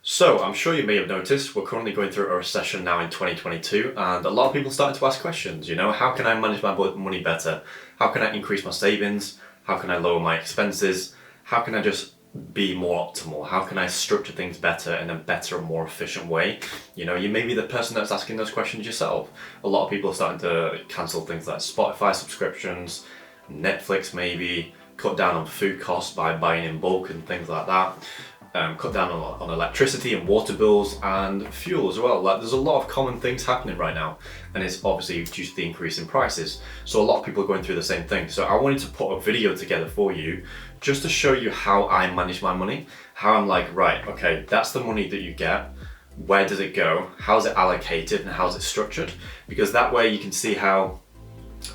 So, I'm sure you may have noticed we're currently going through a recession now in 2022, and a lot of people starting to ask questions. How can I manage my money better? How can I increase my savings? How can I lower my expenses? How can I just be more optimal? How can I structure things better in a better and more efficient way? You may be the person that's asking those questions yourself. A lot of people are starting to cancel things like Spotify subscriptions, Netflix maybe, cut down on food costs by buying in bulk and things like that. Cut down on electricity and water bills and fuel as well. Like, there's a lot of common things happening right now, and it's obviously due to the increase in prices. So a lot of people are going through the same thing. So I wanted to put a video together for you just to show you how I manage my money, how I'm like, right, okay, that's the money that you get. Where does it go? How's it allocated and how's it structured? Because that way you can see how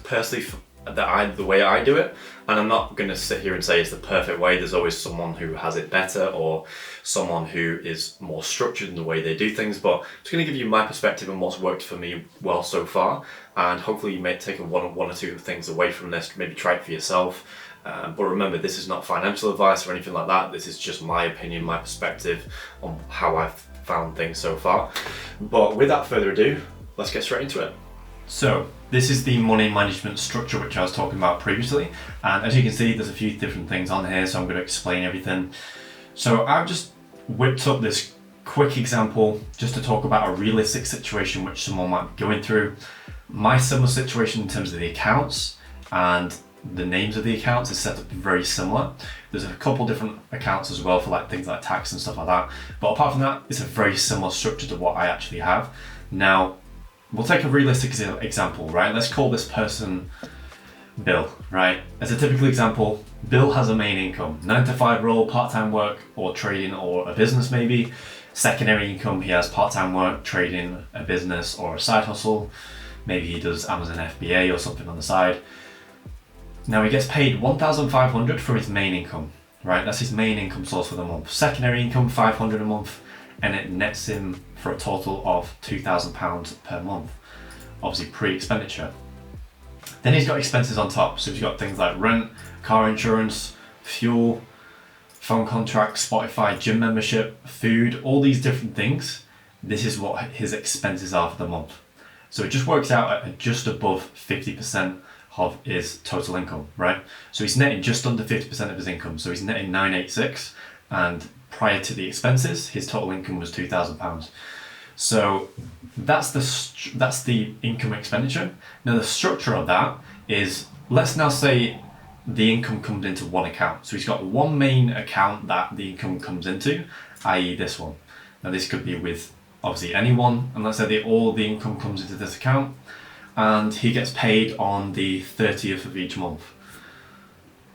personally the way I do it. And I'm not going to sit here and say it's the perfect way. There's always someone who has it better or someone who is more structured in the way they do things. But I'm just going to give you my perspective on what's worked for me well so far. And hopefully you may take one or two things away from this, maybe try it for yourself. But remember, this is not financial advice or anything like that. This is just my opinion, my perspective on how I've found things so far. But without further ado, let's get straight into it. So this is the money management structure which I was talking about previously, and as you can see there's a few different things on here, so I'm going to explain everything. So I've just whipped up this quick example just to talk about a realistic situation which someone might be going through. My similar situation in terms of the accounts and the names of the accounts is set up very similar. There's a couple different accounts as well for like things like tax and stuff like that, but apart from that it's a very similar structure to what I actually have. Now we'll take a realistic example, right? Let's call this person Bill, right? As a typical example, Bill has a main income, 9-to-5 role, part-time work or trading or a business maybe. Secondary income, he has part-time work, trading, a business or a side hustle. Maybe he does Amazon FBA or something on the side. Now he gets paid $1,500 for his main income, right? That's his main income source for the month. Secondary income, $500 a month, and it nets him for a total of £2,000 per month, obviously pre-expenditure. Then he's got expenses on top, so he's got things like rent, car insurance, fuel, phone contract, Spotify, gym membership, food, all these different things. This is what his expenses are for the month. So it just works out at just above 50% of his total income, right? So he's netting just under 50% of his income, so he's netting 986, and prior to the expenses, his total income was £2,000. So that's the income expenditure. Now the structure of that is, let's now say the income comes into one account. So he's got one main account that the income comes into, i.e. this one. Now this could be with obviously anyone, and let's say all the income comes into this account, and he gets paid on the 30th of each month.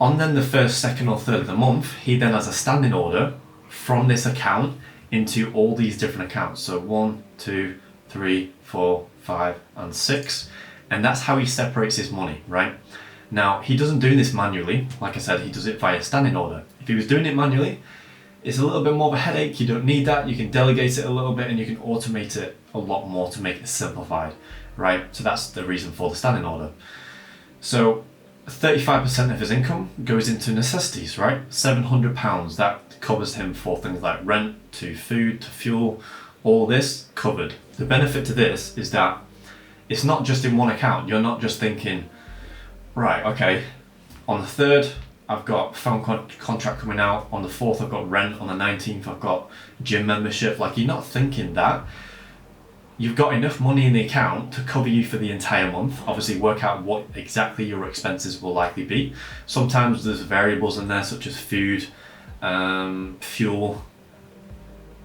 On then the first, second or third of the month, he then has a standing order from this account into all these different accounts. So 1, 2, 3, 4, 5, and 6. And that's how he separates his money, right? Now, he doesn't do this manually. Like I said, he does it via standing order. If he was doing it manually, it's a little bit more of a headache. You don't need that. You can delegate it a little bit and you can automate it a lot more to make it simplified, right? So that's the reason for the standing order. So 35% of his income goes into necessities, right? £700, that covers him for things like rent, to food, to fuel, all this covered. The benefit to this is that it's not just in one account. You're not just thinking, right, okay, on the 3rd, I've got phone contract coming out, on the 4th, I've got rent, on the 19th, I've got gym membership. Like, you're not thinking that. You've got enough money in the account to cover you for the entire month. Obviously work out what exactly your expenses will likely be. Sometimes there's variables in there such as food, fuel,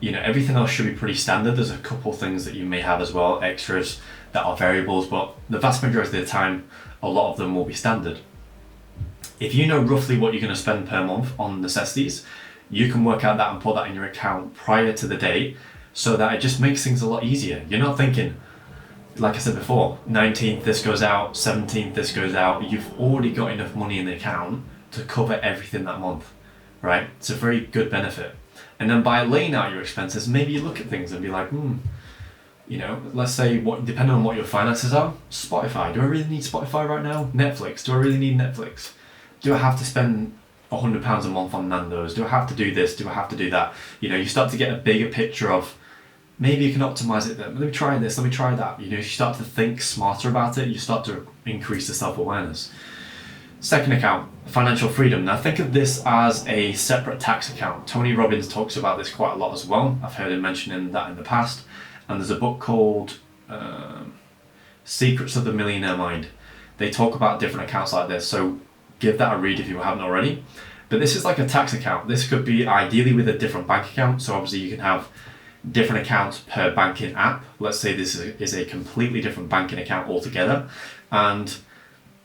everything else should be pretty standard. There's a couple things that you may have as well, extras that are variables, but the vast majority of the time, a lot of them will be standard. If you know roughly what you're going to spend per month on necessities, you can work out that and put that in your account prior to the date, so that it just makes things a lot easier. You're not thinking, like I said before, 19th this goes out, 17th this goes out. You've already got enough money in the account to cover everything that month, right? It's a very good benefit. And then by laying out your expenses, maybe you look at things and be like, let's say, depending on what your finances are, Spotify, do I really need Spotify right now? Netflix, do I really need Netflix? Do I have to spend £100 a month on Nando's? Do I have to do this? Do I have to do that? You start to get a bigger picture of maybe you can optimize it. Let me try this. Let me try that. You start to think smarter about it. You start to increase the self-awareness. Second account, financial freedom. Now think of this as a separate tax account. Tony Robbins talks about this quite a lot as well. I've heard him mentioning that in the past. And there's a book called Secrets of the Millionaire Mind. They talk about different accounts like this. So give that a read if you haven't already. But this is like a tax account. This could be ideally with a different bank account. So obviously you can have different accounts per banking app. Let's say this is a completely different banking account altogether. And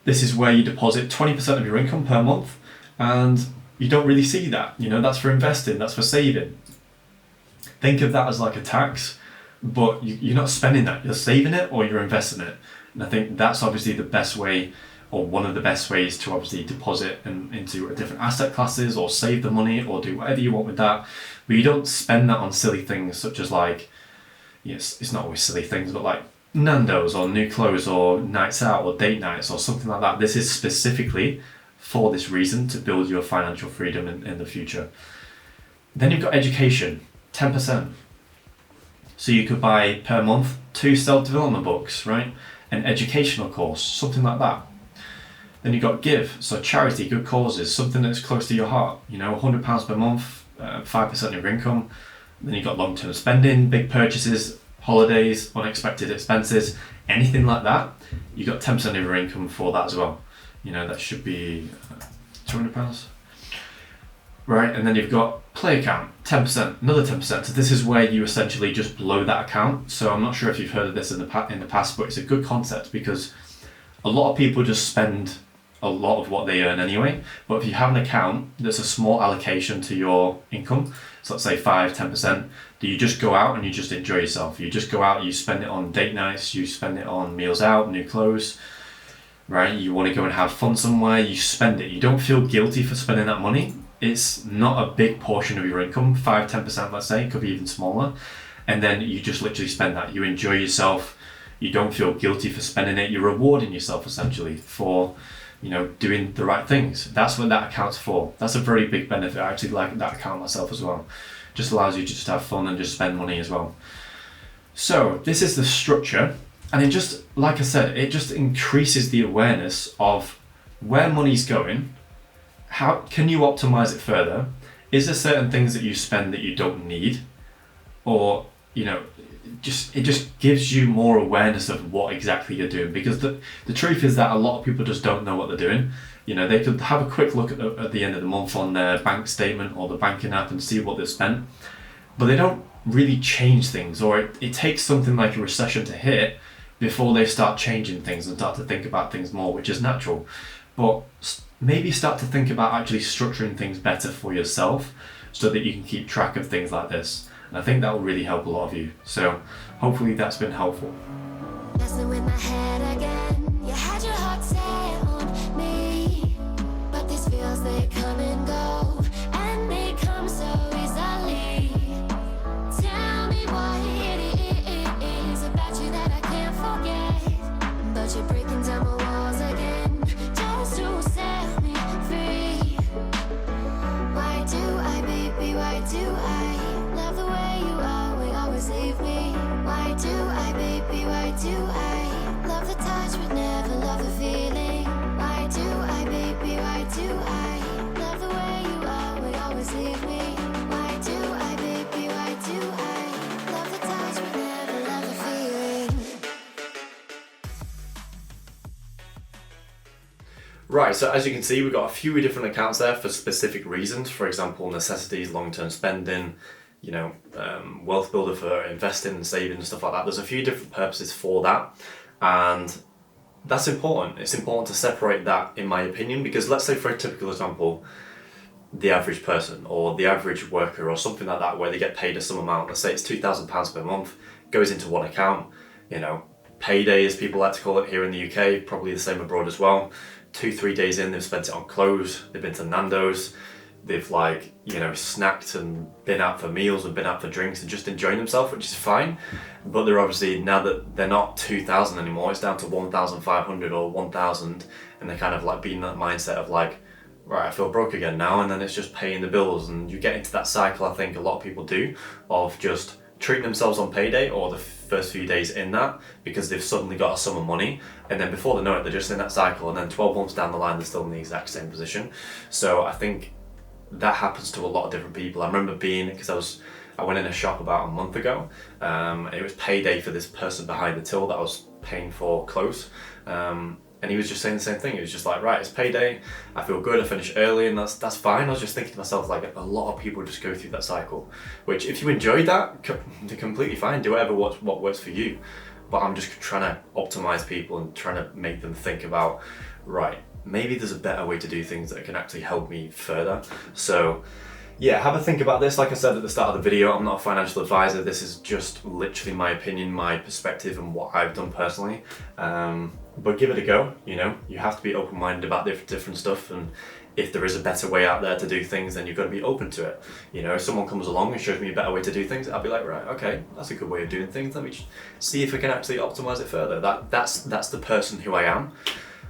this is where you deposit 20% of your income per month, and you don't really see that. That's for investing, that's for saving. Think of that as like a tax, but you're not spending that. You're saving it or you're investing it. And I think that's obviously the best way, or one of the best ways to obviously deposit into different asset classes or save the money or do whatever you want with that. But you don't spend that on silly things such as yes, it's not always silly things, but like Nando's or new clothes or nights out or date nights or something like that. This is specifically for this reason, to build your financial freedom in the future. Then you've got education, 10%. So you could buy per month 2 self-development books, right? An educational course, something like that. Then you've got give, so charity, good causes, something that's close to your heart. £100 per month, 5% of your income. Then you've got long-term spending, big purchases, holidays, unexpected expenses, anything like that. You got 10% of your income for that as well. That should be £200. Right, and then you've got play account, 10%, another 10%. So this is where you essentially just blow that account. So I'm not sure if you've heard of this in the past, but it's a good concept because a lot of people just spend a lot of what they earn anyway. But if you have an account that's a small allocation to your income, so let's say 5-10%, do you just go out and you just enjoy yourself? You just go out, you spend it on date nights, you spend it on meals out, new clothes, right? You want to go and have fun somewhere, you spend it. You don't feel guilty for spending that money. It's not a big portion of your income, 5-10%, let's say, it could be even smaller. And then you just literally spend that. You enjoy yourself. You don't feel guilty for spending it. You're rewarding yourself essentially for doing the right things. That's what that account's for. That's a very big benefit. I actually like that account myself as well. Just allows you to just have fun and just spend money as well. So this is the structure, and it just, like I said, it just increases the awareness of where money's going. How can you optimize it further? Is there certain things that you spend that you don't need? Or, it just gives you more awareness of what exactly you're doing, because the truth is that a lot of people just don't know what they're doing. They could have a quick look at the end of the month on their bank statement or the banking app and see what they've spent, but they don't really change things, or it takes something like a recession to hit before they start changing things and start to think about things more, which is natural. But maybe start to think about actually structuring things better for yourself so that you can keep track of things like this. And I think that will really help a lot of you. So hopefully that's been helpful. Messing with my head again. You had your heart set on me, but these feels, they come and go, and they come so easily. Tell me what it is about you that I can't forget, but you're breaking down my walls again just to set me free. Why do I, baby, why do I love the way you always leave me? Why do I, baby, why do I love the touch but never love the feeling? Why do I, baby, why do I love the way you always leave me? Why do I, baby, why do I love the touch but never love the feeling? Right, so as you can see, we've got a few different accounts there for specific reasons. For example, necessities, long-term spending, wealth builder for investing and saving and stuff like that. There's a few different purposes for that, and that's important. It's important to separate that, in my opinion, because let's say, for a typical example, the average person or the average worker or something like that, where they get paid a sum amount, let's say it's £2,000 per month, goes into one account, payday, as people like to call it here in the UK, probably the same abroad as well. 2-3 days in, they've spent it on clothes, they've been to Nando's, they've snacked and been out for meals and been out for drinks and just enjoying themselves, which is fine. But they're obviously, now that they're not 2,000 anymore, it's down to 1,500 or 1,000, and they're kind of being in that mindset of right, I feel broke again now, and then it's just paying the bills, and you get into that cycle I think a lot of people do of just treating themselves on payday or the first few days in that because they've suddenly got a sum of money, and then before they know it they're just in that cycle, and then 12 months down the line they're still in the exact same position. So I think that happens to a lot of different people. I remember because I went in a shop about a month ago. It was payday for this person behind the till that I was paying for close. And he was just saying the same thing. He was just like, right, it's payday. I feel good. I finish early, and that's fine. I was just thinking to myself, like, a lot of people just go through that cycle. Which, if you enjoy that, they're completely fine. Do whatever what works for you. But I'm just trying to optimize people and trying to make them think about, right, maybe there's a better way to do things that can actually help me further. So yeah, have a think about this. Like I said at the start of the video, I'm not a financial advisor. This is just literally my opinion, my perspective, and what I've done personally. But give it a go. You know, you have to be open-minded about different stuff, and if there is a better way out there to do things, then you've got to be open to it. You know, if someone comes along and shows me a better way to do things, I'll be like, right, okay, that's a good way of doing things. Let me see if I can actually optimize it further. That's the person who I am.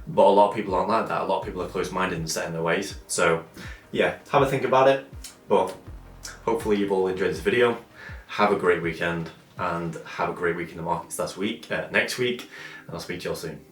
But a lot of people aren't like that. A lot of people are closed-minded and set in their ways. So yeah, have a think about it. But hopefully you've all enjoyed this video. Have a great weekend, and have a great week in the markets next week, and I'll speak to you all soon.